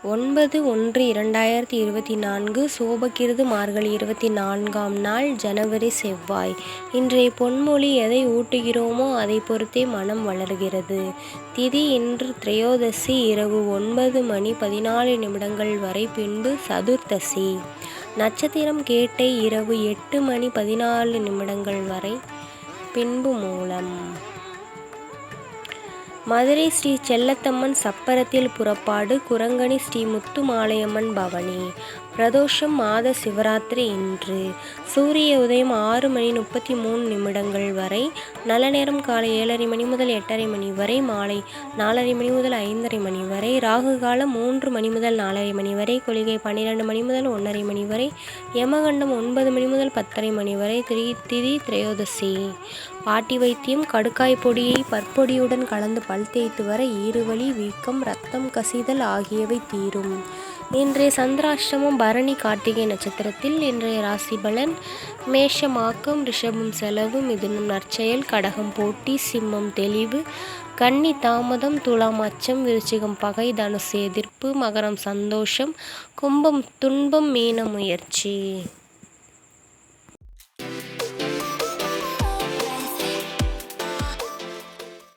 9/1/2024 சோபகிருது மார்கழி 24ஆம் நாள் ஜனவரி செவ்வாய். இன்றைய பொன்மொழி: எதை ஊட்டுகிறோமோ அதை பொறுத்தே மனம் வளர்கிறது. திதி இன்று திரையோதசி இரவு 9:14 வரை, பின்பு சதுர்த்தசி. நட்சத்திரம் கேட்டை இரவு 8:14 வரை, பின்பு மூலம். மதுரை ஸ்ரீ செல்லத்தம்மன் சப்பரத்தில் புறப்பாடு. குரங்கணி ஸ்ரீ முத்துமாலையம்மன் பவனி. பிரதோஷம் மாத சிவராத்திரி இன்று. சூரிய உதயம் 6:33 வரை. நல்ல நேரம் காலை 7:30 மணி முதல் 8:30 மணி வரை, மாலை 4:30 மணி முதல் 5:30 மணி வரை, ராகு காலம் 3 மணி முதல் 4:30 மணி வரை, குளிகை 12 மணி முதல் 1:30 மணி வரை, யமகண்டம் 9 மணி முதல் 10:30 மணி வரை. திதி திரையோதசி. பாட்டி வைத்தியம்: கடுக்காய் பொடியை பற்பொடியுடன் கலந்து பல் தேய்த்து வர ஈறுவலி, வீக்கம், இரத்தம் கசிதல் ஆகியவை தீரும். இன்றைய சந்திராஷ்டமம் பரணி கார்த்திகை நட்சத்திரத்தில். இன்றைய ராசி பலன்: மேஷம் ஆக்கம், ரிஷபம் செலவு, மிதுனம் நற்செயல், கடகம் போட்டி, சிம்மம் தெளிவு, கன்னி தாமதம், துலாம் அச்சம், விருச்சிகம் பகை, தனுசு எதிர்ப்பு, மகரம் சந்தோஷம், கும்பம் துன்பம், மீனம் முயற்சி.